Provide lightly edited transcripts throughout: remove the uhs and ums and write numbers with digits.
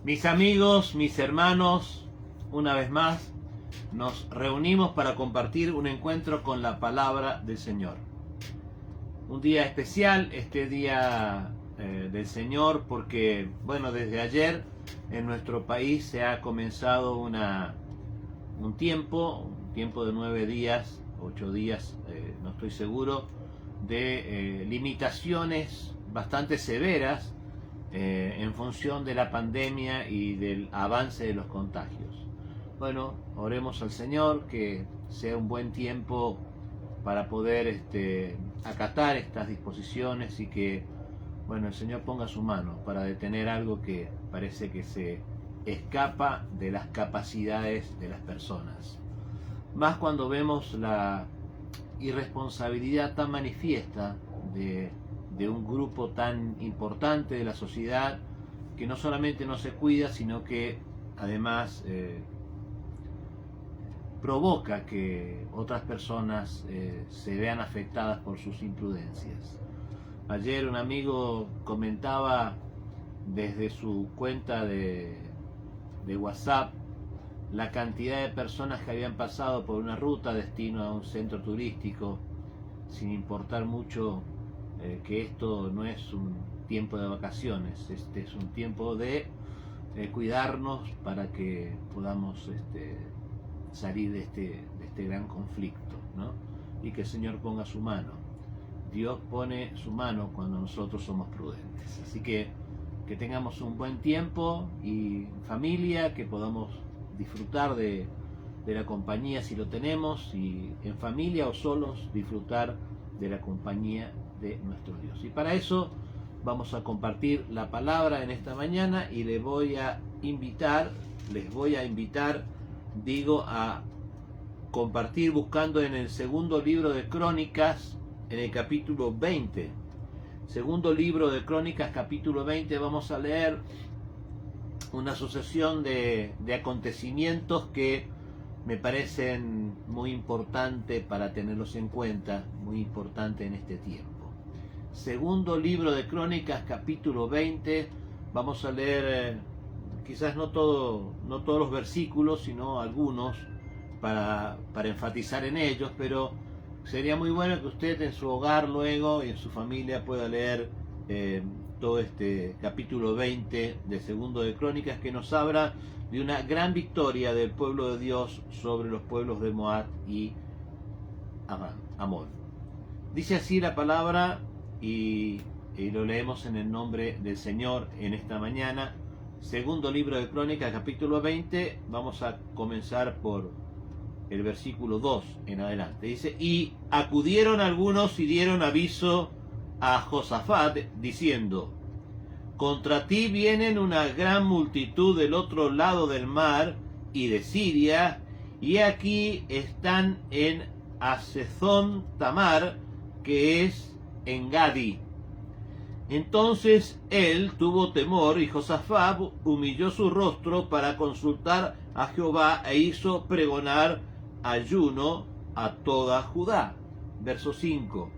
Mis amigos, mis hermanos, una vez más nos reunimos para compartir un encuentro con la palabra del Señor. Un día especial, este día del Señor, porque, bueno, desde ayer en nuestro país se ha comenzado un tiempo de 9 días, 8 días, no estoy seguro, de limitaciones bastante severas en función de la pandemia y del avance de los contagios. Bueno, oremos al Señor que sea un buen tiempo para poder acatar estas disposiciones y que, bueno, el Señor ponga su mano para detener algo que parece que se escapa de las capacidades de las personas. Más cuando vemos la irresponsabilidad tan manifiesta de un grupo tan importante de la sociedad que no solamente no se cuida, sino que además provoca que otras personas se vean afectadas por sus imprudencias. Ayer un amigo comentaba desde su cuenta de WhatsApp la cantidad de personas que habían pasado por una ruta destino a un centro turístico, sin importar mucho que esto no es un tiempo de vacaciones, este es un tiempo de cuidarnos para que podamos salir de este gran conflicto, ¿no? Y que el Señor ponga su mano. Dios pone su mano cuando nosotros somos prudentes. Así que tengamos un buen tiempo y familia, que podamos disfrutar de la compañía si lo tenemos, y en familia o solos disfrutar de la compañía de nuestro Dios. Y para eso vamos a compartir la palabra en esta mañana y les voy a invitar a compartir buscando en el segundo libro de Crónicas, en el capítulo 20. Segundo libro de Crónicas, capítulo 20, vamos a leer una sucesión de acontecimientos que me parecen muy importantes para tenerlos en cuenta, muy importante en este tiempo. Segundo libro de Crónicas, capítulo 20, vamos a leer quizás no todos los versículos, sino algunos para enfatizar en ellos, pero sería muy bueno que usted en su hogar luego y en su familia pueda leer todo este capítulo 20 de Segundo de Crónicas, que nos habla de una gran victoria del pueblo de Dios sobre los pueblos de Moab y Amón. Dice así la palabra y lo leemos en el nombre del Señor en esta mañana. Segundo libro de Crónicas, capítulo 20, vamos a comenzar por el versículo 2 en adelante. Dice: y acudieron algunos y dieron aviso a Josafat, diciendo: contra ti vienen una gran multitud del otro lado del mar y de Siria, y aquí están en Hazezón Tamar, que es en Gadi. Entonces él tuvo temor, y Josafat humilló su rostro para consultar a Jehová, e hizo pregonar ayuno a toda Judá. Verso 5.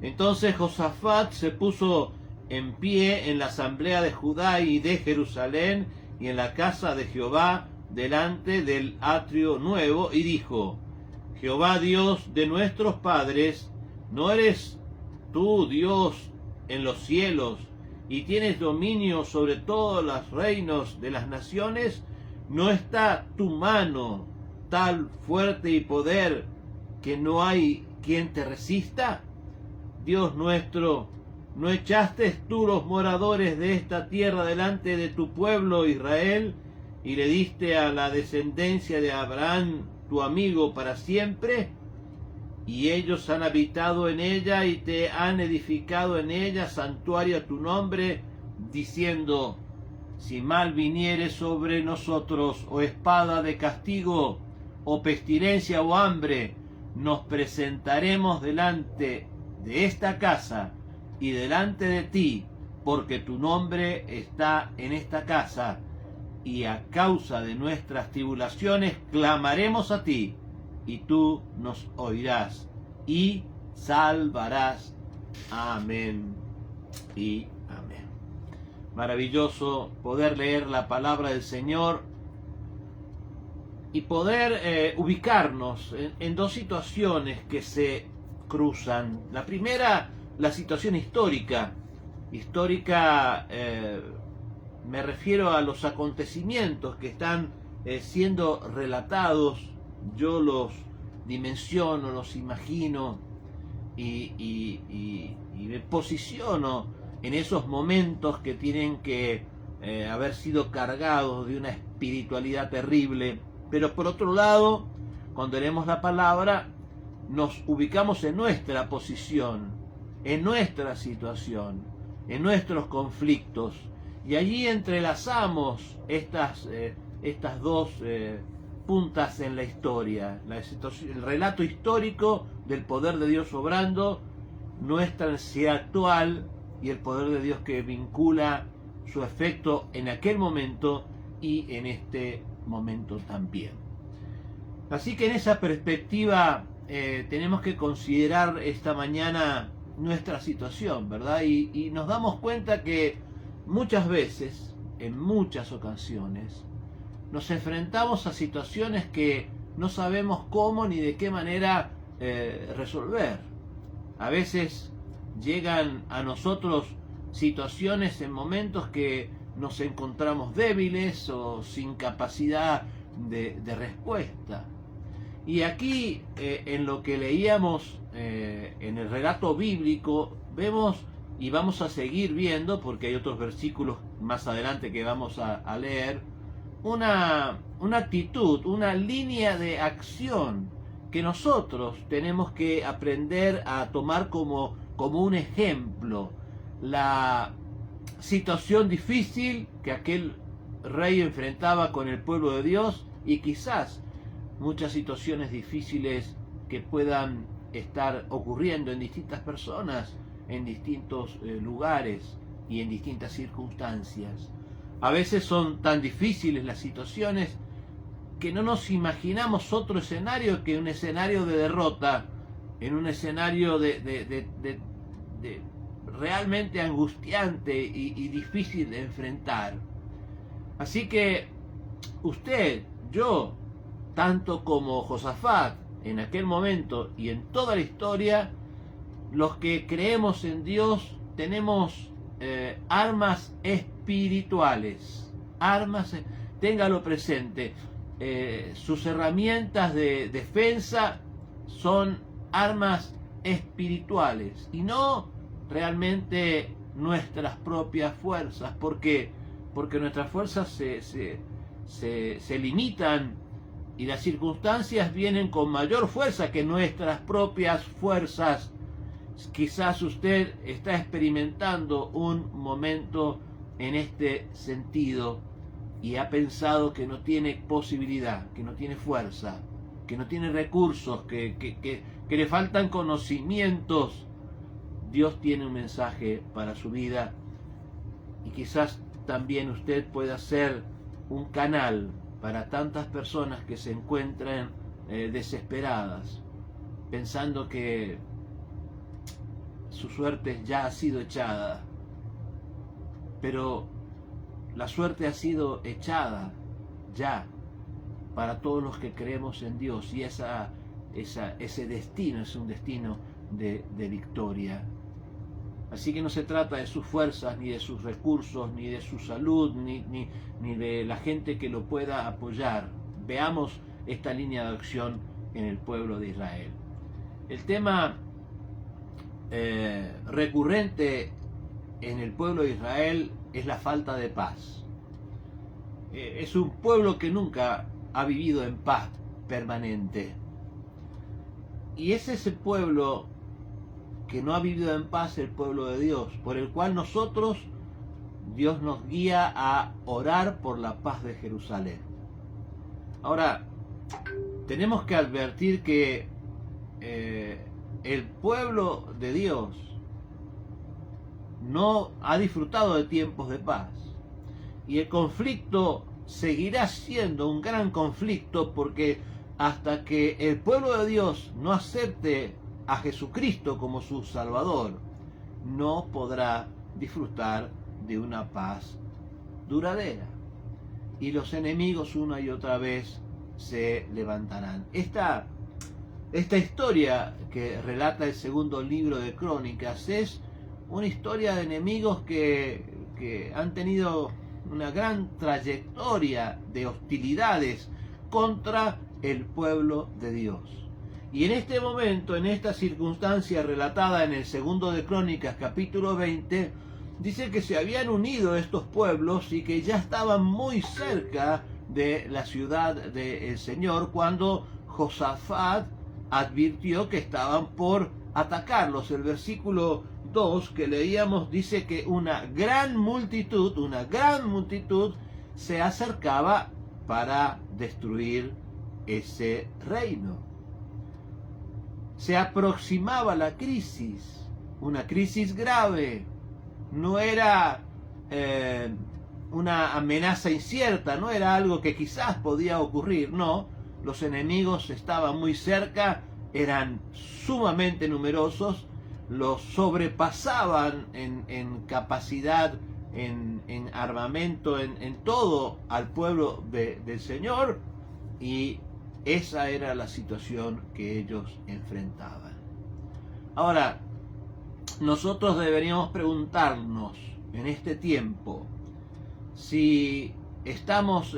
Entonces Josafat se puso en pie en la asamblea de Judá y de Jerusalén y en la casa de Jehová delante del atrio nuevo, y dijo: Jehová, Dios de nuestros padres, ¿no eres tú Dios en los cielos y tienes dominio sobre todos los reinos de las naciones? ¿No está tu mano tal fuerte y poder que no hay quien te resista? Dios nuestro, ¿no echaste tú los moradores de esta tierra delante de tu pueblo Israel, y le diste a la descendencia de Abraham tu amigo para siempre? Y ellos han habitado en ella y te han edificado en ella santuario a tu nombre, diciendo: si mal viniere sobre nosotros, o espada de castigo, o pestilencia, o hambre, nos presentaremos delante de esta casa y delante de ti, porque tu nombre está en esta casa, y a causa de nuestras tribulaciones clamaremos a ti, y tú nos oirás y salvarás. Amén y amén. maravilloso poder leer la palabra del Señor y poder ubicarnos en dos situaciones que se cruzan. La primera, la situación histórica. Me refiero a los acontecimientos que están siendo relatados. Yo los dimensiono, los imagino y me posiciono en esos momentos que tienen que haber sido cargados de una espiritualidad terrible. Pero por otro lado, cuando leemos la palabra, nos ubicamos en nuestra posición, en nuestra situación, en nuestros conflictos, y allí entrelazamos estas dos puntas en la historia, el relato histórico del poder de Dios obrando, nuestra necesidad actual y el poder de Dios que vincula su efecto en aquel momento y en este momento también. Así que en esa perspectiva tenemos que considerar esta mañana nuestra situación, ¿verdad? Y nos damos cuenta que muchas veces, en muchas ocasiones, nos enfrentamos a situaciones que no sabemos cómo ni de qué manera resolver. A veces llegan a nosotros situaciones en momentos que nos encontramos débiles o sin capacidad de respuesta. Y aquí, en lo que leíamos en el relato bíblico, vemos y vamos a seguir viendo, porque hay otros versículos más adelante que vamos a leer, una actitud, una línea de acción que nosotros tenemos que aprender a tomar como un ejemplo. La situación difícil que aquel rey enfrentaba con el pueblo de Dios, y quizás muchas situaciones difíciles que puedan estar ocurriendo en distintas personas, en distintos lugares y en distintas circunstancias. A veces son tan difíciles las situaciones que no nos imaginamos otro escenario que un escenario de derrota, en un escenario de realmente angustiante y difícil de enfrentar. Así que usted, yo, tanto como Josafat en aquel momento y en toda la historia, los que creemos en Dios tenemos armas espirituales, téngalo presente, sus herramientas de defensa son armas espirituales y no realmente nuestras propias fuerzas. ¿Por qué? Porque nuestras fuerzas se limitan y las circunstancias vienen con mayor fuerza que nuestras propias fuerzas. Quizás usted está experimentando un momento en este sentido y ha pensado que no tiene posibilidad, que no tiene fuerza, que no tiene recursos, que le faltan conocimientos. Dios tiene un mensaje para su vida y quizás también usted pueda ser un canal para tantas personas que se encuentran desesperadas, pensando que su suerte ya ha sido echada. Pero la suerte ha sido echada ya para todos los que creemos en Dios, y ese destino es un destino de victoria. Así que no se trata de sus fuerzas, ni de sus recursos, ni de su salud, ni de la gente que lo pueda apoyar. Veamos esta línea de acción en el pueblo de Israel. El tema recurrente en el pueblo de Israel es la falta de paz. Es un pueblo que nunca ha vivido en paz permanente. Y es ese pueblo que no ha vivido en paz, el pueblo de Dios, por el cual Dios nos guía a orar por la paz de Jerusalén. Ahora, tenemos que advertir que el pueblo de Dios no ha disfrutado de tiempos de paz, y el conflicto seguirá siendo un gran conflicto, porque hasta que el pueblo de Dios no acepte a Jesucristo como su Salvador, no podrá disfrutar de una paz duradera. Y los enemigos una y otra vez se levantarán. Esta historia que relata el segundo libro de Crónicas es una historia de enemigos que han tenido una gran trayectoria de hostilidades contra el pueblo de Dios. Y en este momento, en esta circunstancia relatada en el segundo de Crónicas, capítulo 20, dice que se habían unido estos pueblos y que ya estaban muy cerca de la ciudad del Señor cuando Josafat advirtió que estaban por atacarlos. El versículo 2 que leíamos dice que una gran multitud se acercaba para destruir ese reino. Se aproximaba la crisis, una crisis grave. No era una amenaza incierta, no era algo que quizás podía ocurrir, no. Los enemigos estaban muy cerca, eran sumamente numerosos, los sobrepasaban en capacidad, en armamento, en todo al pueblo del Señor, y esa era la situación que ellos enfrentaban. Ahora, nosotros deberíamos preguntarnos en este tiempo si estamos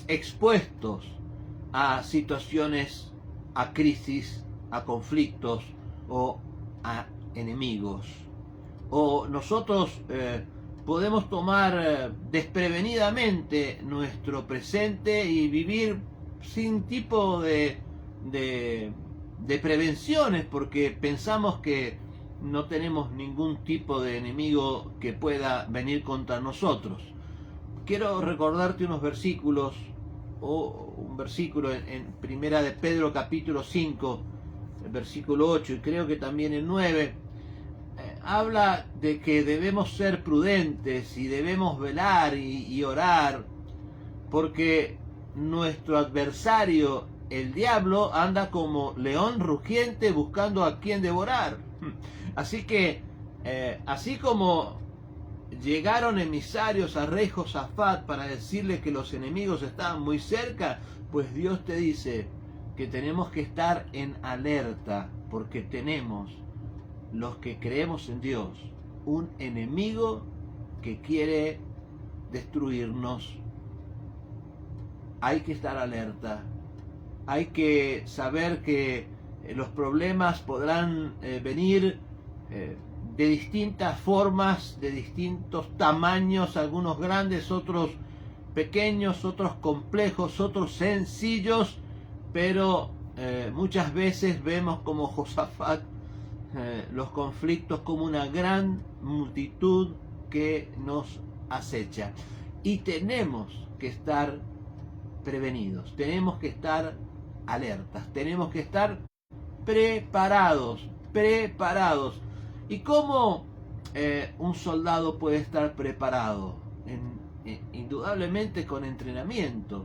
expuestos a situaciones, a crisis, a conflictos o a enemigos. O nosotros podemos tomar desprevenidamente nuestro presente y vivir sin tipo de prevenciones, porque pensamos que no tenemos ningún tipo de enemigo que pueda venir contra nosotros. Quiero recordarte unos versículos, o un versículo en Primera de Pedro capítulo 5, el versículo 8, y creo que también el 9, habla de que debemos ser prudentes y debemos velar y orar, porque nuestro adversario, el diablo, anda como león rugiente buscando a quien devorar. Así que, así como llegaron emisarios a rey Josafat para decirle que los enemigos estaban muy cerca, pues Dios te dice que tenemos que estar en alerta, porque tenemos, los que creemos en Dios, un enemigo que quiere destruirnos. Hay que estar alerta, hay que saber que los problemas podrán venir de distintas formas, de distintos tamaños, algunos grandes, otros pequeños, otros complejos, otros sencillos, pero muchas veces vemos como Josafat los conflictos como una gran multitud que nos acecha, y tenemos que estar prevenidos, tenemos que estar alertas, tenemos que estar preparados. ¿Y cómo un soldado puede estar preparado? Indudablemente con entrenamiento.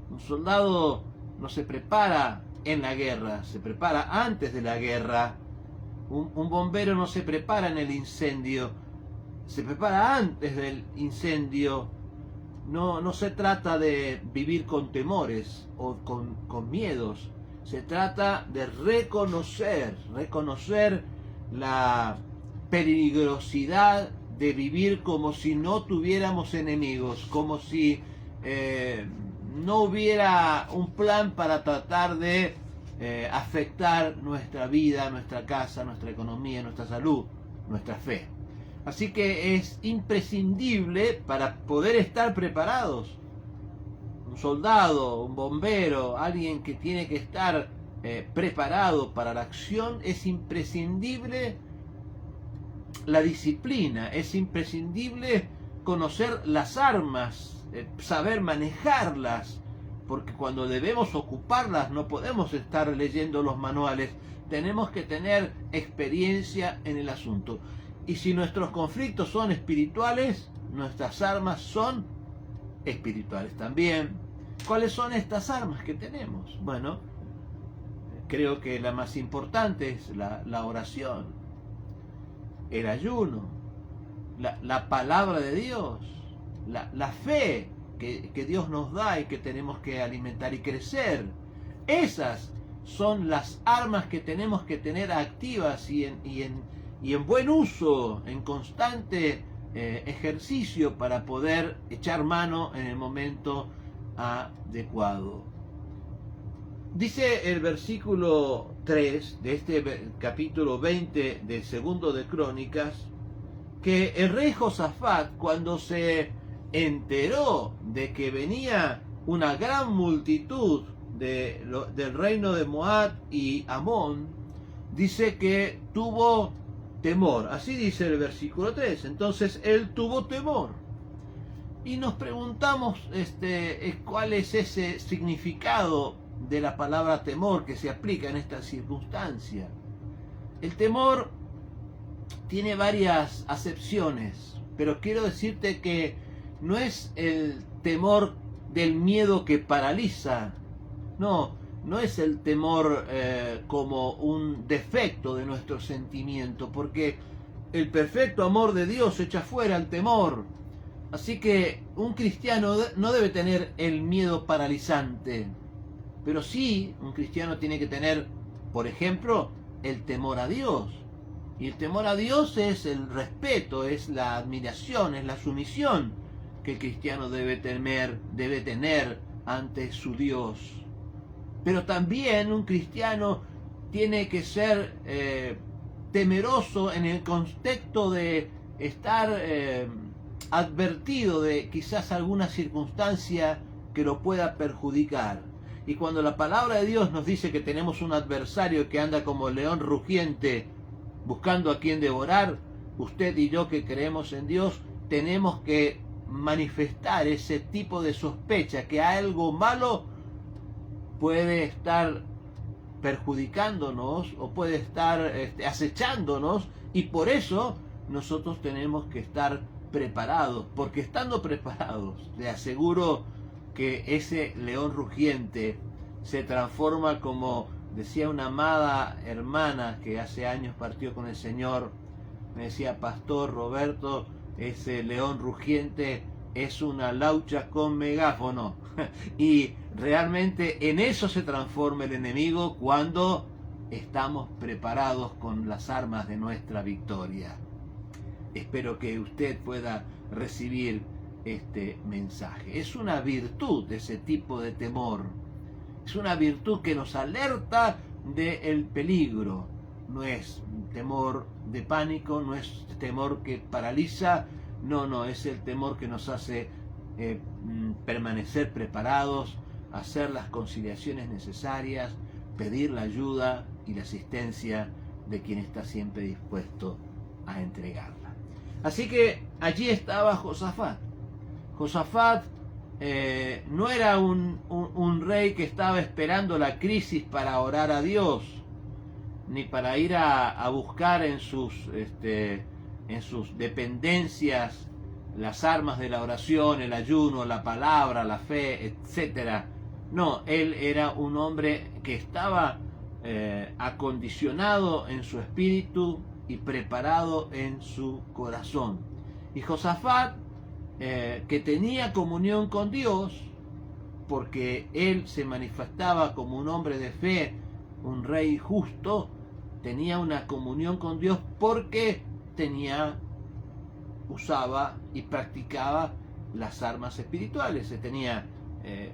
Un soldado no se prepara en la guerra, se prepara antes de la guerra. Un bombero no se prepara en el incendio, se prepara antes del incendio. No se trata de vivir con temores o con miedos. Se trata de reconocer la peligrosidad de vivir como si no tuviéramos enemigos, como si no hubiera un plan para tratar de afectar nuestra vida, nuestra casa, nuestra economía, nuestra salud, nuestra fe. Así que es imprescindible, para poder estar preparados, un soldado, un bombero, alguien que tiene que estar preparado para la acción, es imprescindible la disciplina, es imprescindible conocer las armas, saber manejarlas, porque cuando debemos ocuparlas no podemos estar leyendo los manuales, tenemos que tener experiencia en el asunto. Y si nuestros conflictos son espirituales, nuestras armas son espirituales también. ¿Cuáles son estas armas que tenemos? Bueno, creo que la más importante es la oración, el ayuno, la palabra de Dios, la fe que Dios nos da y que tenemos que alimentar y crecer. Esas son las armas que tenemos que tener activas y en buen uso, en constante ejercicio para poder echar mano en el momento adecuado. Dice el versículo 3 de este capítulo 20 del segundo de Crónicas, que el rey Josafat, cuando se enteró de que venía una gran multitud del reino de Moab y Amón, dice que tuvo temor. Así dice el versículo 3. Entonces él tuvo temor. Y nos preguntamos cuál es ese significado de la palabra temor que se aplica en esta circunstancia. El temor tiene varias acepciones, pero quiero decirte que no es el temor del miedo que paraliza, no es el temor como un defecto de nuestro sentimiento, porque el perfecto amor de Dios echa fuera el temor. Así que un cristiano no debe tener el miedo paralizante, pero sí un cristiano tiene que tener, por ejemplo, el temor a Dios. Y el temor a Dios es el respeto, es la admiración, es la sumisión que el cristiano debe tener ante su Dios. Pero también un cristiano tiene que ser temeroso en el contexto de estar advertido de quizás alguna circunstancia que lo pueda perjudicar. Y cuando la palabra de Dios nos dice que tenemos un adversario que anda como león rugiente buscando a quien devorar, usted y yo que creemos en Dios tenemos que manifestar ese tipo de sospecha que algo malo puede estar perjudicándonos o puede estar acechándonos, y por eso nosotros tenemos que estar preparados, porque estando preparados le aseguro que ese león rugiente se transforma, como decía una amada hermana que hace años partió con el Señor, me decía: Pastor Roberto, ese león rugiente es una laucha con megáfono. Y realmente en eso se transforma el enemigo cuando estamos preparados con las armas de nuestra victoria. Espero que usted pueda recibir este mensaje. Es una virtud ese tipo de temor. Es una virtud que nos alerta del peligro. No es temor de pánico, no es temor que paraliza, no, es el temor que nos hace permanecer preparados, hacer las conciliaciones necesarias, pedir la ayuda y la asistencia de quien está siempre dispuesto a entregarla. Así que allí estaba Josafat. Josafat no era un rey que estaba esperando la crisis para orar a Dios, ni para ir a buscar en sus dependencias las armas de la oración, el ayuno, la palabra, la fe, etc. No, él era un hombre que estaba acondicionado en su espíritu y preparado en su corazón. Y Josafat, que tenía comunión con Dios, porque él se manifestaba como un hombre de fe, un rey justo, tenía una comunión con Dios porque usaba y practicaba las armas espirituales. Tenía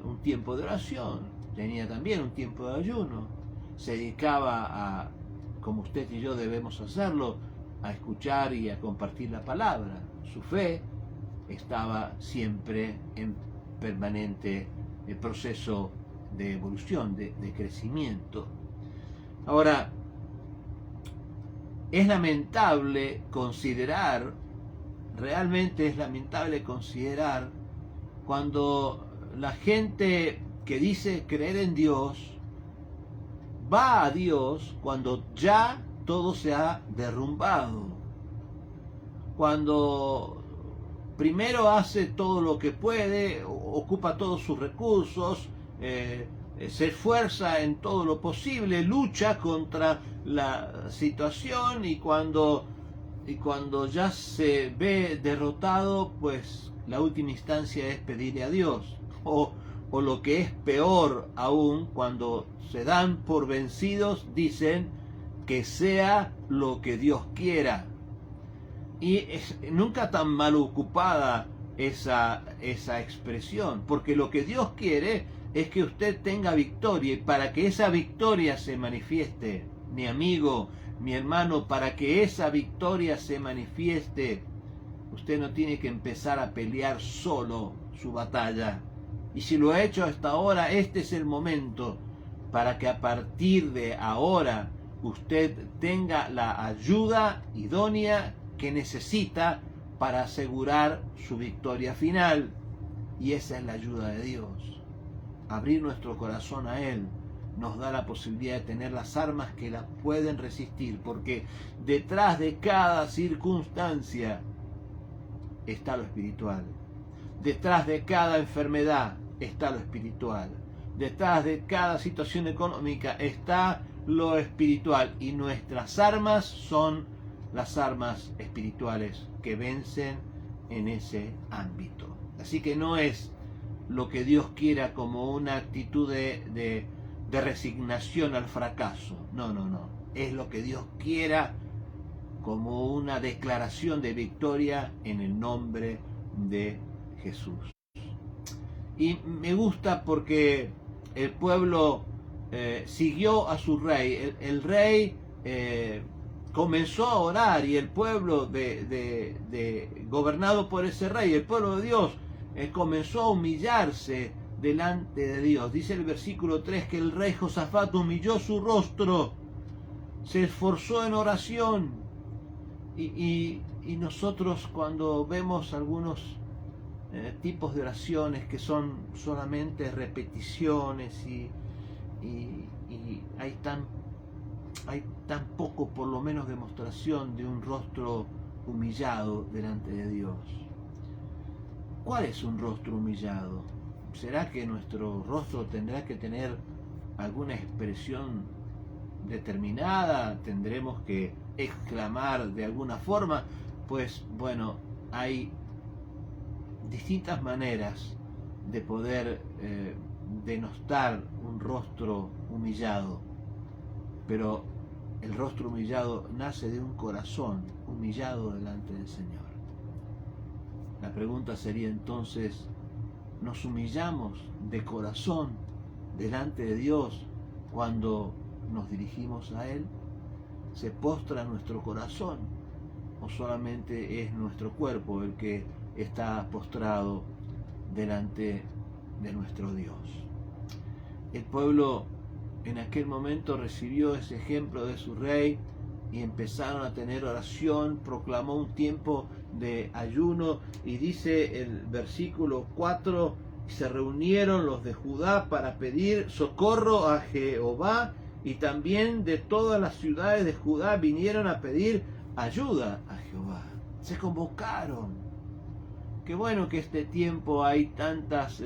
un tiempo de oración, tenía también un tiempo de ayuno, se dedicaba a, como usted y yo debemos hacerlo, a escuchar y a compartir la palabra. Su fe estaba siempre en permanente proceso de evolución, de crecimiento. Ahora, es lamentable considerar, realmente es lamentable considerar, cuando la gente que dice creer en Dios va a Dios cuando ya todo se ha derrumbado, cuando primero hace todo lo que puede, ocupa todos sus recursos, se esfuerza en todo lo posible, lucha contra la situación, y cuando y cuando ya se ve derrotado, pues la última instancia es pedirle a Dios. O lo que es peor aún, cuando se dan por vencidos, dicen que sea lo que Dios quiera. Y es nunca tan mal ocupada esa expresión, porque lo que Dios quiere es que usted tenga victoria, y para que esa victoria se manifieste, mi amigo, mi hermano, para que esa victoria se manifieste, usted no tiene que empezar a pelear solo su batalla. Y si lo ha hecho hasta ahora, este es el momento para que a partir de ahora usted tenga la ayuda idónea que necesita para asegurar su victoria final. Y esa es la ayuda de Dios. Abrir nuestro corazón a Él nos da la posibilidad de tener las armas que la pueden resistir, porque detrás de cada circunstancia está lo espiritual. Detrás de cada enfermedad está lo espiritual. Detrás de cada situación económica está lo espiritual. Y nuestras armas son las armas espirituales que vencen en ese ámbito. Así que no es lo que Dios quiera como una actitud de resignación al fracaso. No. Es lo que Dios quiera como una declaración de victoria en el nombre de Jesús. Y me gusta porque el pueblo siguió a su rey. El rey comenzó a orar, y el pueblo gobernado por ese rey, el pueblo de Dios, comenzó a humillarse delante de Dios. Dice el versículo 3 que el rey Josafat humilló su rostro, se esforzó en oración. Y nosotros, cuando vemos algunos tipos de oraciones que son solamente repeticiones y hay tan poco, por lo menos, demostración de un rostro humillado delante de Dios. ¿Cuál es un rostro humillado? ¿Será que nuestro rostro tendrá que tener alguna expresión determinada? ¿Tendremos que exclamar de alguna forma? Pues bueno, hay distintas maneras de poder denostar un rostro humillado, pero el rostro humillado nace de un corazón humillado delante del Señor. La pregunta sería entonces, ¿nos humillamos de corazón delante de Dios cuando nos dirigimos a Él? ¿Se postra nuestro corazón o solamente es nuestro cuerpo el que está postrado delante de nuestro Dios? El pueblo en aquel momento recibió ese ejemplo de su rey y empezaron a tener oración, proclamó un tiempo de ayuno, y dice el versículo 4, se reunieron los de Judá para pedir socorro a Jehová, y también de todas las ciudades de Judá vinieron a pedir ayuda a Jehová. Se convocaron. Qué bueno que este tiempo hay tantas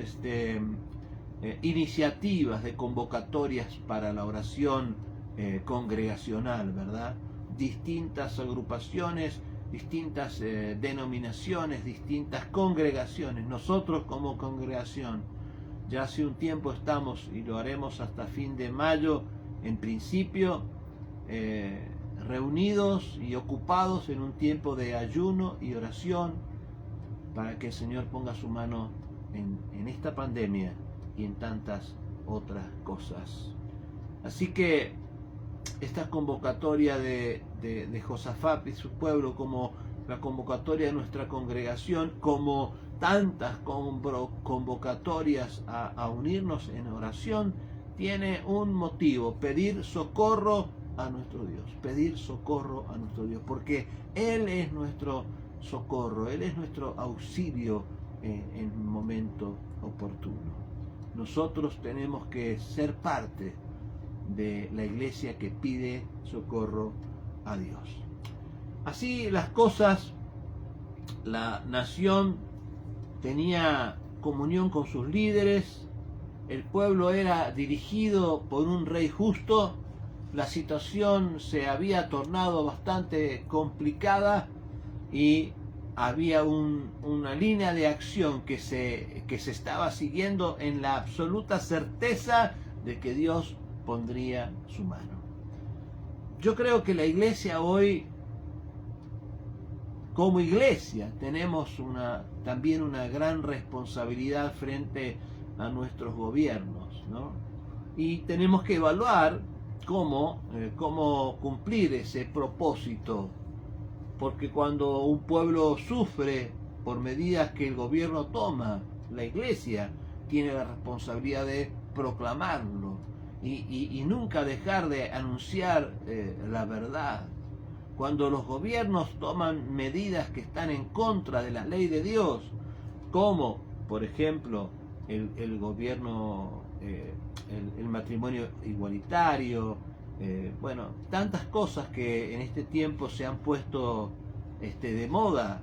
iniciativas de convocatorias para la oración congregacional, ¿verdad? Distintas agrupaciones, distintas denominaciones, distintas congregaciones. Nosotros como congregación ya hace un tiempo estamos, y lo haremos hasta fin de mayo, en principio, reunidos y ocupados en un tiempo de ayuno y oración para que el Señor ponga su mano en esta pandemia y en tantas otras cosas. Así que esta convocatoria de Josafat y su pueblo, como la convocatoria de nuestra congregación, como tantas convocatorias a unirnos en oración, tiene un motivo: pedir socorro a nuestro Dios, pedir socorro a nuestro Dios, porque Él es nuestro socorro, Él es nuestro auxilio en un momento oportuno. Nosotros tenemos que ser parte de la iglesia que pide socorro a Dios. Así las cosas, la nación tenía comunión con sus líderes, el pueblo era dirigido por un rey justo, la situación se había tornado bastante complicada y había una línea de acción que se estaba siguiendo en la absoluta certeza de que Dios pondría su mano. Yo creo que la iglesia hoy, como iglesia, tenemos también una gran responsabilidad frente a nuestros gobiernos, ¿no? Y tenemos que evaluar cómo cumplir ese propósito, porque cuando un pueblo sufre por medidas que el gobierno toma, la iglesia tiene la responsabilidad de proclamarlo y nunca dejar de anunciar la verdad. Cuando los gobiernos toman medidas que están en contra de la ley de Dios, como por ejemplo el gobierno, el matrimonio igualitario, bueno, tantas cosas que en este tiempo se han puesto de moda,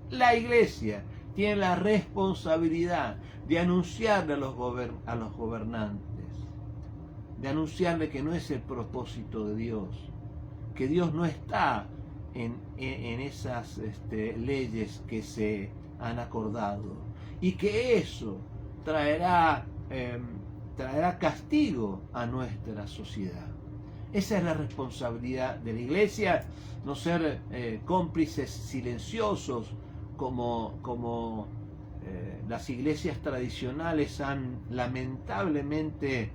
la iglesia tiene la responsabilidad de anunciarle a los gobernantes, de anunciarle que no es el propósito de Dios, que Dios no está en esas leyes que se han acordado, y que eso traerá castigo a nuestra sociedad. Esa es la responsabilidad de la iglesia, no ser cómplices silenciosos como las iglesias tradicionales lamentablemente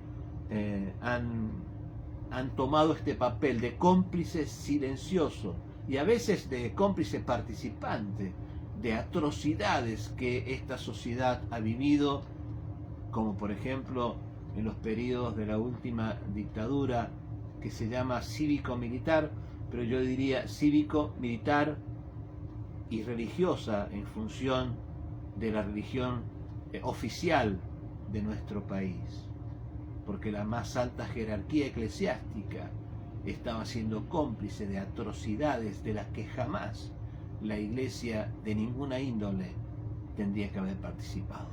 han tomado este papel de cómplices silenciosos y a veces de cómplice participante de atrocidades que esta sociedad ha vivido, como por ejemplo en los periodos de la última dictadura, que se llama cívico-militar, pero yo diría cívico-militar y religiosa en función de la religión oficial de nuestro país, porque la más alta jerarquía eclesiástica estaba siendo cómplice de atrocidades de las que jamás la iglesia de ninguna índole tendría que haber participado.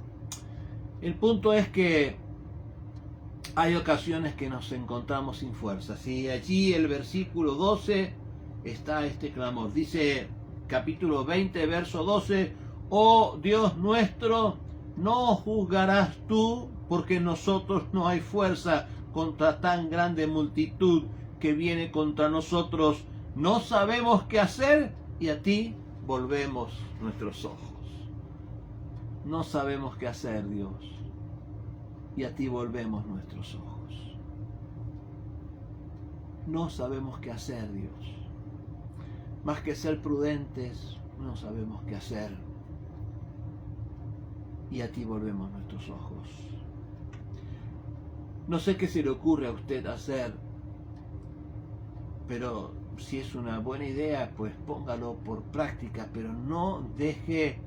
El punto es que hay ocasiones que nos encontramos sin fuerzas, y allí el versículo 12 está este clamor. Dice capítulo 20, verso 12: oh Dios nuestro, no juzgarás tú, porque en nosotros no hay fuerza contra tan grande multitud que viene contra nosotros. No sabemos qué hacer y a ti volvemos nuestros ojos. No sabemos qué hacer, Dios, y a ti volvemos nuestros ojos. No sabemos qué hacer, Dios. Más que ser prudentes, no sabemos qué hacer, y a ti volvemos nuestros ojos. No sé qué se le ocurre a usted hacer, pero si es una buena idea, pues póngalo por práctica, pero no deje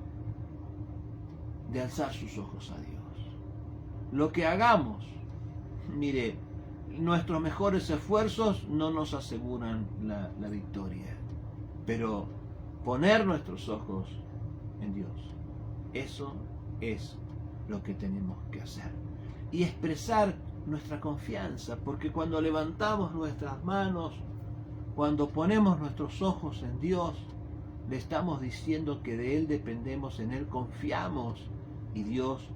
de alzar sus ojos a Dios. Lo que hagamos, mire, nuestros mejores esfuerzos no nos aseguran la victoria, pero poner nuestros ojos en Dios, eso es lo que tenemos que hacer, y expresar nuestra confianza, porque cuando levantamos nuestras manos, cuando ponemos nuestros ojos en Dios, le estamos diciendo que de Él dependemos, en Él confiamos, y Dios,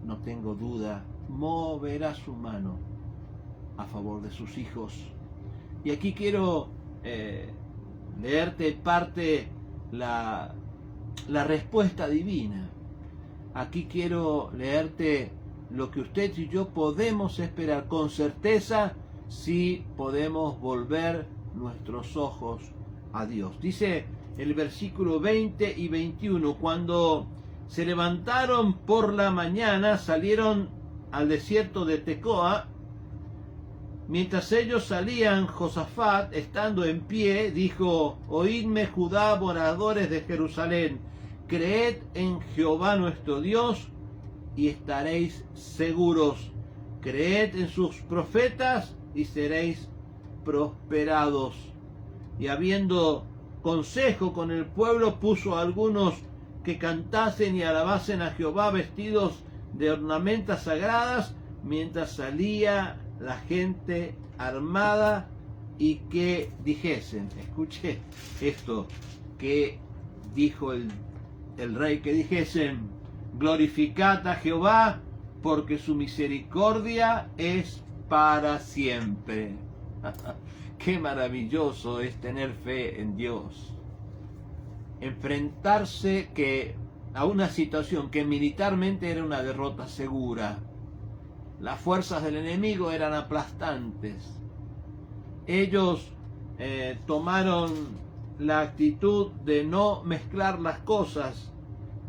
no tengo duda, moverá su mano a favor de sus hijos. Y aquí quiero leerte parte la respuesta divina. Aquí quiero leerte lo que usted y yo podemos esperar con certeza si podemos volver nuestros ojos a Dios. Dice el versículo 20 y 21, cuando se levantaron por la mañana, salieron al desierto de Tecoa. Mientras ellos salían, Josafat, estando en pie, dijo: oídme, Judá, moradores de Jerusalén, creed en Jehová nuestro Dios y estaréis seguros. Creed en sus profetas y seréis prosperados. Y habiendo consejo con el pueblo, puso a algunos que cantasen y alabasen a Jehová vestidos de ornamentas sagradas, mientras salía la gente armada y que dijesen, escuche esto, que dijo el rey, que dijesen: glorificad a Jehová, porque su misericordia es para siempre. Qué maravilloso es tener fe en Dios. Enfrentarse a una situación que militarmente era una derrota segura. Las fuerzas del enemigo eran aplastantes. Ellos tomaron la actitud de no mezclar las cosas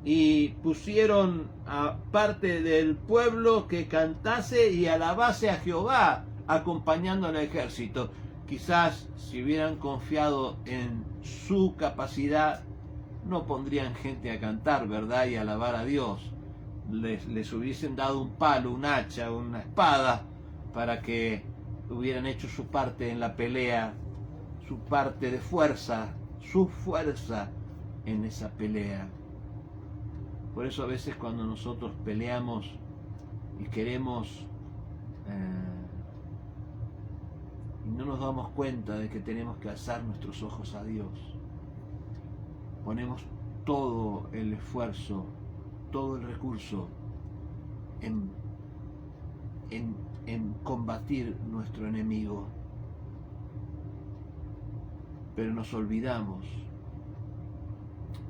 y pusieron a parte del pueblo que cantase y alabase a Jehová, acompañando al ejército. Quizás si hubieran confiado en su capacidad, no pondrían gente a cantar, ¿verdad?, y alabar a Dios. Les hubiesen dado un palo, un hacha, una espada, para que hubieran hecho su parte en la pelea, su parte de fuerza, su fuerza en esa pelea. Por eso a veces cuando nosotros peleamos y queremos y no nos damos cuenta de que tenemos que alzar nuestros ojos a Dios, ponemos todo el esfuerzo, todo el recurso en combatir nuestro enemigo, pero nos olvidamos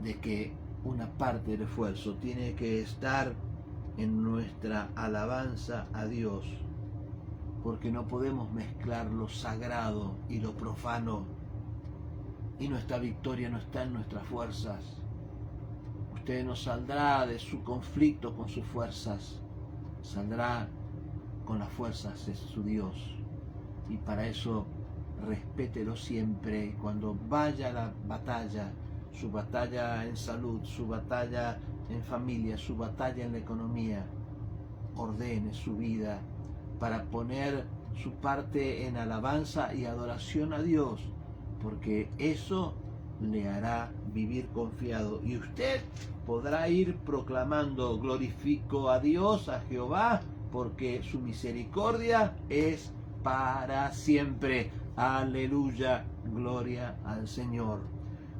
de que una parte del esfuerzo tiene que estar en nuestra alabanza a Dios, porque no podemos mezclar lo sagrado y lo profano, y nuestra victoria no está en nuestras fuerzas. Usted no saldrá de su conflicto con sus fuerzas, saldrá con las fuerzas de su Dios, y para eso respételo siempre. Cuando vaya a la batalla, su batalla en salud, su batalla en familia, su batalla en la economía, ordene su vida para poner su parte en alabanza y adoración a Dios, porque eso le hará vivir confiado, y usted podrá ir proclamando: glorifico a Dios, a Jehová, porque su misericordia es para siempre. Aleluya, gloria al Señor.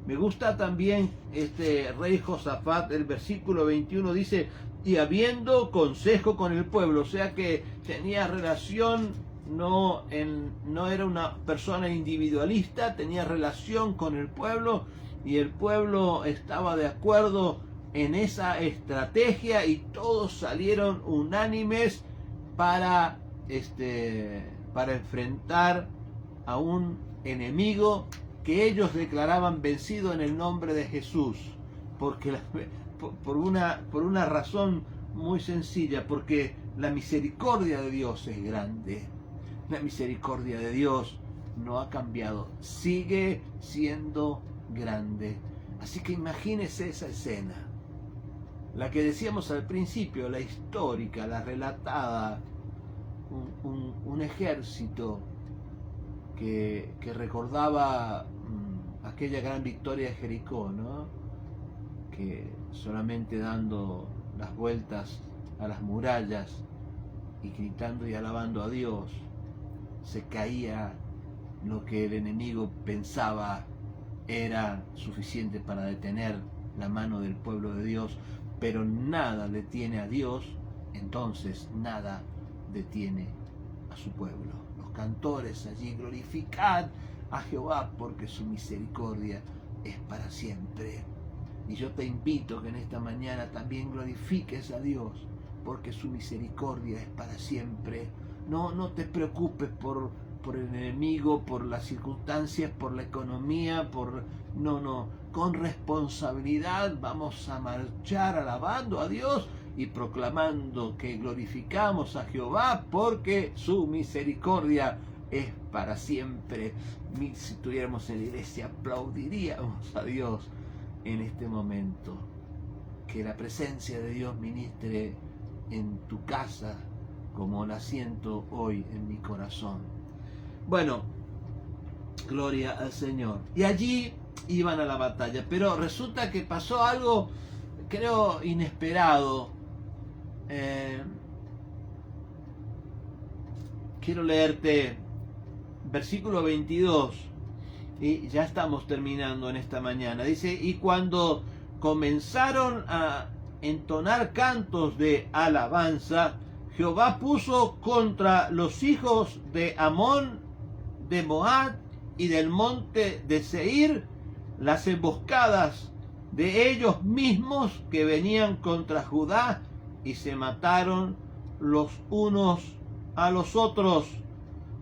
Me gusta también este rey Josafat, el versículo 21 dice: y habiendo consejo con el pueblo, o sea que tenía relación, no era una persona individualista, tenía relación con el pueblo, y el pueblo estaba de acuerdo en esa estrategia, y todos salieron unánimes para enfrentar a un enemigo que ellos declaraban vencido en el nombre de Jesús, porque por una razón muy sencilla, porque la misericordia de Dios es grande. La misericordia de Dios no ha cambiado, sigue siendo grande. Así que imagínese esa escena, la que decíamos al principio, la histórica, la relatada, un ejército que recordaba aquella gran victoria de Jericó, ¿no?, que solamente dando las vueltas a las murallas y gritando y alabando a Dios, se caía lo que el enemigo pensaba era suficiente para detener la mano del pueblo de Dios, pero nada detiene a Dios, entonces nada detiene a su pueblo. Los cantores allí: glorificad a Jehová, porque su misericordia es para siempre. Y yo te invito que en esta mañana también glorifiques a Dios, porque su misericordia es para siempre. No te preocupes por el enemigo, por las circunstancias, por la economía, con responsabilidad vamos a marchar alabando a Dios y proclamando que glorificamos a Jehová, porque su misericordia es para siempre. Si estuviéramos en la iglesia, aplaudiríamos a Dios en este momento. Que la presencia de Dios ministre en tu casa como la siento hoy en mi corazón. Bueno, gloria al Señor. Y allí iban a la batalla, pero resulta que pasó algo, creo, inesperado. Quiero leerte versículo 22, y ya estamos terminando en esta mañana. Dice, y cuando comenzaron a entonar cantos de alabanza, Jehová puso contra los hijos de Amón, de Moab y del monte de Seir las emboscadas de ellos mismos que venían contra Judá, y se mataron los unos a los otros,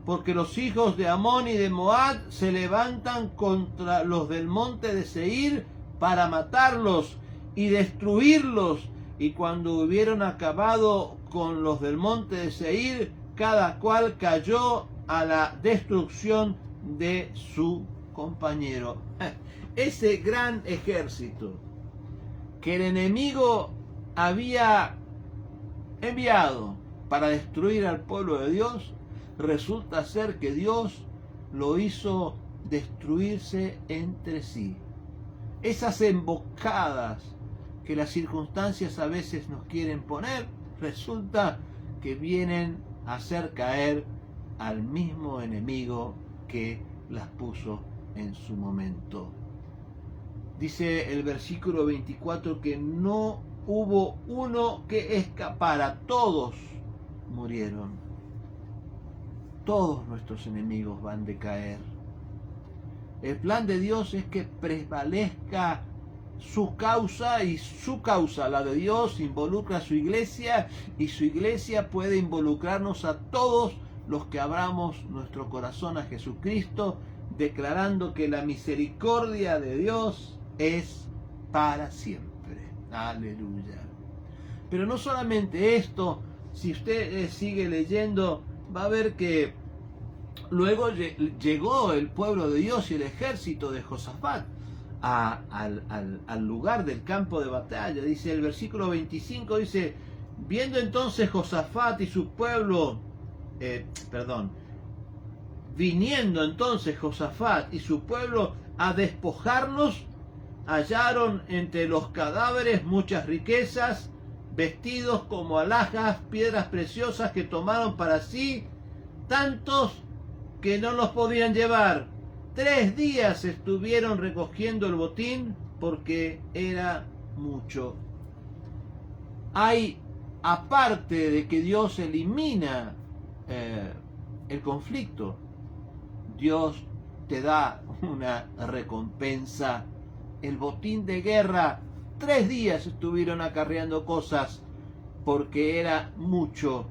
porque los hijos de Amón y de Moab se levantan contra los del monte de Seir para matarlos y destruirlos. Y cuando hubieron acabado con los del monte de Seir, cada cual cayó a la destrucción de su compañero. Ese gran ejército que el enemigo había enviado para destruir al pueblo de Dios, resulta ser que Dios lo hizo destruirse entre sí. Esas emboscadas que las circunstancias a veces nos quieren poner, resulta que vienen a hacer caer al mismo enemigo que las puso en su momento. Dice el versículo 24 que no hubo uno que escapara, todos murieron. Todos nuestros enemigos van de caer. El plan de Dios es que prevalezca su causa, y su causa, la de Dios, involucra a su iglesia, y su iglesia puede involucrarnos a todos los que abramos nuestro corazón a Jesucristo, declarando que la misericordia de Dios es para siempre. Aleluya. Pero no solamente esto, si usted sigue leyendo, va a ver que luego llegó el pueblo de Dios y el ejército de Josafat al lugar del campo de batalla. Dice el versículo 25, dice, viendo entonces Josafat y su pueblo, viniendo entonces Josafat y su pueblo a despojarnos, hallaron entre los cadáveres muchas riquezas, vestidos como alhajas, piedras preciosas que tomaron para sí, tantos que no los podían llevar. 3 días estuvieron recogiendo el botín porque era mucho. Hay, aparte de que Dios elimina el conflicto, Dios te da una recompensa. El botín de guerra, 3 días estuvieron acarreando cosas porque era mucho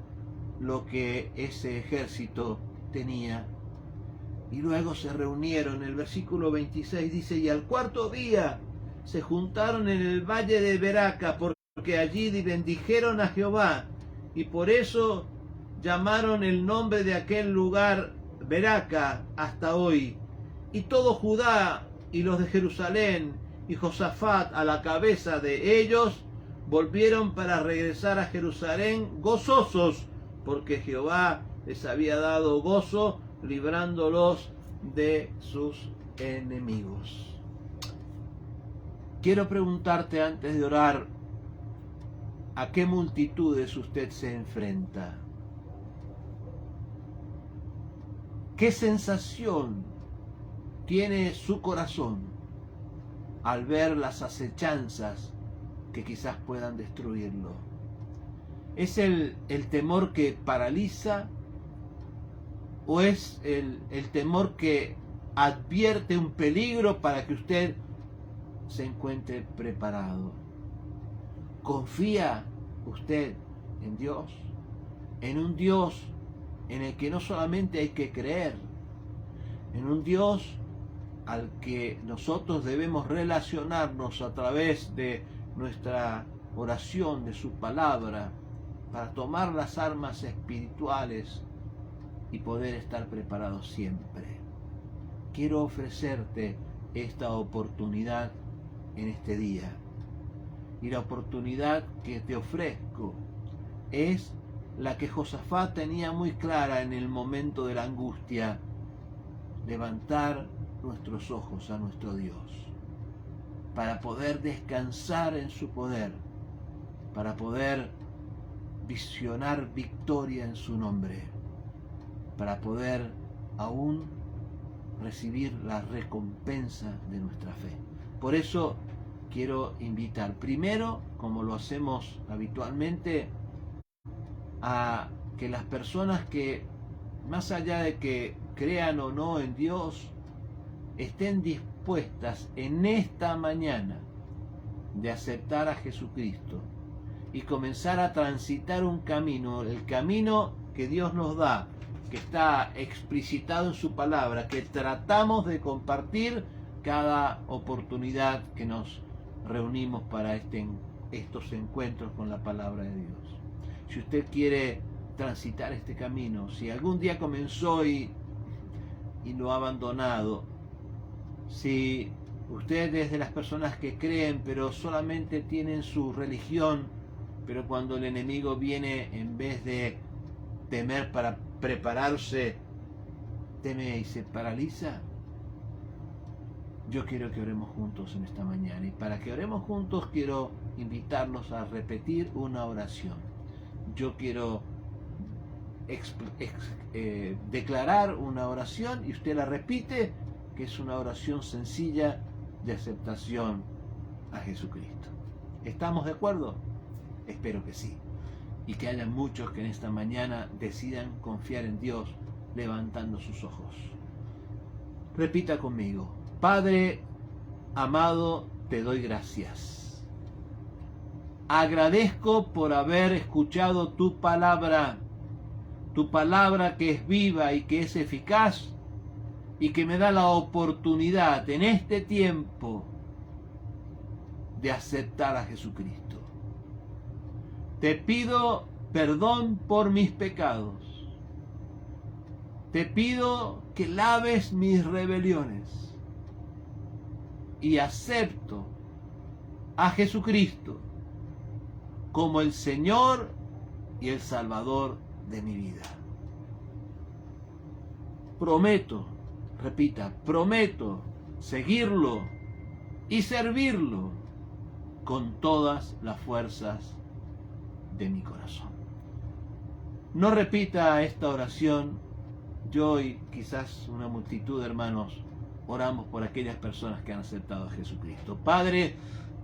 lo que ese ejército tenía. Y luego se reunieron. El versículo 26 dice, y al 4.º día se juntaron en el valle de Beraca, porque allí bendijeron a Jehová, y por eso llamaron el nombre de aquel lugar Beraca hasta hoy. Y todo Judá y los de Jerusalén y Josafat a la cabeza de ellos volvieron para regresar a Jerusalén gozosos, porque Jehová les había dado gozo librándolos de sus enemigos. Quiero preguntarte antes de orar, ¿a qué multitudes usted se enfrenta? ¿Qué sensación tiene su corazón al ver las acechanzas que quizás puedan destruirlo? ¿Es el temor que paraliza? ¿O es el temor que advierte un peligro para que usted se encuentre preparado? ¿Confía usted en Dios? En un Dios en el que no solamente hay que creer, en un Dios al que nosotros debemos relacionarnos a través de nuestra oración, de su palabra, para tomar las armas espirituales y poder estar preparados siempre. Quiero ofrecerte esta oportunidad en este día. Y la oportunidad que te ofrezco es la que Josafat tenía muy clara en el momento de la angustia: levantar nuestros ojos a nuestro Dios, para poder descansar en su poder, para poder visionar victoria en su nombre, para poder aún recibir la recompensa de nuestra fe. Por eso quiero invitar primero, como lo hacemos habitualmente, a que las personas que, más allá de que crean o no en Dios, estén dispuestas en esta mañana de aceptar a Jesucristo y comenzar a transitar un camino, el camino que Dios nos da, que está explicitado en su palabra, que tratamos de compartir cada oportunidad que nos reunimos para estos encuentros con la palabra de Dios. Si usted quiere transitar este camino, si algún día comenzó y lo ha abandonado, si usted es de las personas que creen pero solamente tienen su religión, pero cuando el enemigo viene, en vez de temer para prepararse, teme y se paraliza, yo quiero que oremos juntos en esta mañana. Y para que oremos juntos quiero invitarlos a repetir una oración. Yo quiero declarar una oración y usted la repite, que es una oración sencilla de aceptación a Jesucristo. ¿Estamos de acuerdo? Espero que sí. Y que haya muchos que en esta mañana decidan confiar en Dios levantando sus ojos. Repita conmigo: Padre amado, te doy gracias. Agradezco por haber escuchado tu palabra que es viva y que es eficaz y que me da la oportunidad en este tiempo de aceptar a Jesucristo. Te pido perdón por mis pecados. Te pido que laves mis rebeliones y acepto a Jesucristo como el Señor y el Salvador de mi vida. Prometo, repita, prometo seguirlo y servirlo con todas las fuerzas de mi corazón. No repita esta oración. Yo y quizás una multitud de hermanos oramos por aquellas personas que han aceptado a Jesucristo. Padre,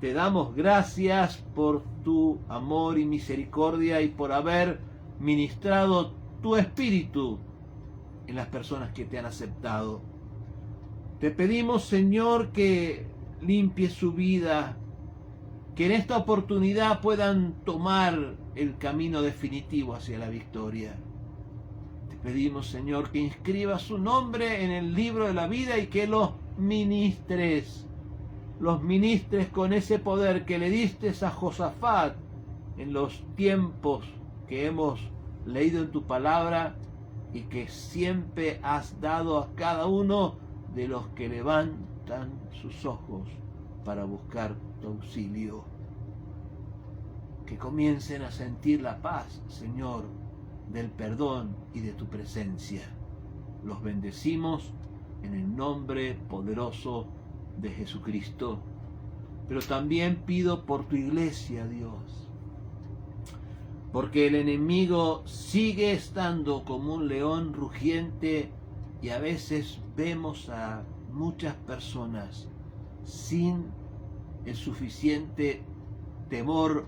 te damos gracias por tu amor y misericordia y por haber ministrado tu espíritu en las personas que te han aceptado. Te pedimos, Señor, que limpies su vida, que en esta oportunidad puedan tomar el camino definitivo hacia la victoria. Te pedimos, Señor, que inscribas su nombre en el libro de la vida y que los ministres con ese poder que le diste a Josafat en los tiempos que hemos leído en tu palabra y que siempre has dado a cada uno de los que levantan sus ojos para buscar tu auxilio. Que comiencen a sentir la paz, Señor, del perdón y de tu presencia. Los bendecimos en el nombre poderoso de Jesucristo. Pero también pido por tu iglesia, Dios, porque el enemigo sigue estando como un león rugiente y a veces vemos a muchas personas sin el suficiente temor,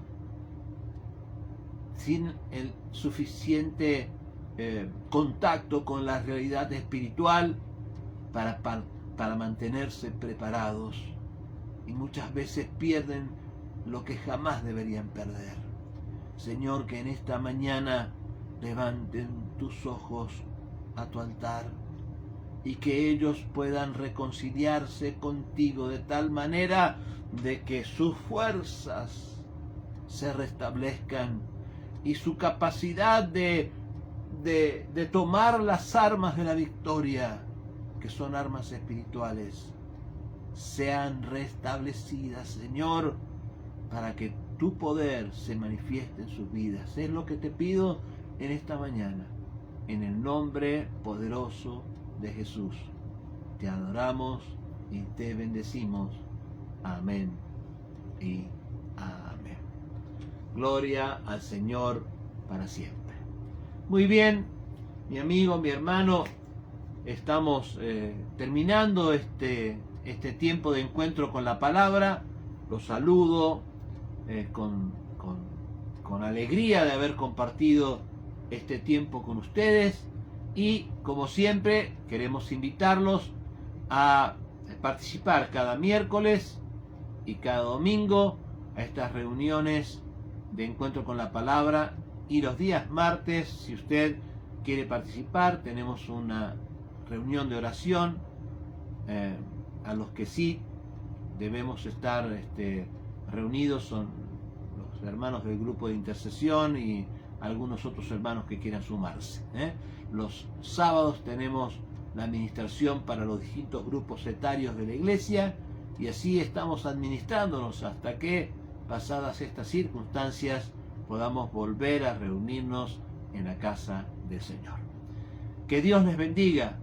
sin el suficiente contacto con la realidad espiritual para mantenerse preparados, y muchas veces pierden lo que jamás deberían perder. Señor, que en esta mañana levanten tus ojos a tu altar y que ellos puedan reconciliarse contigo de tal manera de que sus fuerzas se restablezcan y su capacidad de tomar las armas de la victoria, que son armas espirituales, sean restablecidas, Señor, para que tu poder se manifieste en sus vidas. Es lo que te pido en esta mañana, en el nombre poderoso de Jesús. Te adoramos y te bendecimos. Amén y amén. Gloria al Señor para siempre. Muy bien, mi amigo, mi hermano, estamos terminando este tiempo de encuentro con la palabra. Los saludo con alegría de haber compartido este tiempo con ustedes, y como siempre queremos invitarlos a participar cada miércoles y cada domingo a estas reuniones de encuentro con la palabra, y los días martes, si usted quiere participar, tenemos una reunión de oración a los que sí debemos estar reunidos son los hermanos del grupo de intercesión y algunos otros hermanos que quieran sumarse. Los sábados tenemos la administración para los distintos grupos etarios de la iglesia, y así estamos administrándonos hasta que, pasadas estas circunstancias, podamos volver a reunirnos en la casa del Señor. Que Dios les bendiga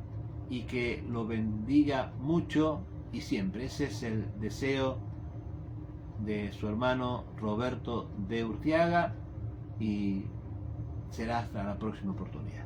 y que lo bendiga mucho y siempre. Ese es el deseo de su hermano Roberto de Urtiaga, y será hasta la próxima oportunidad.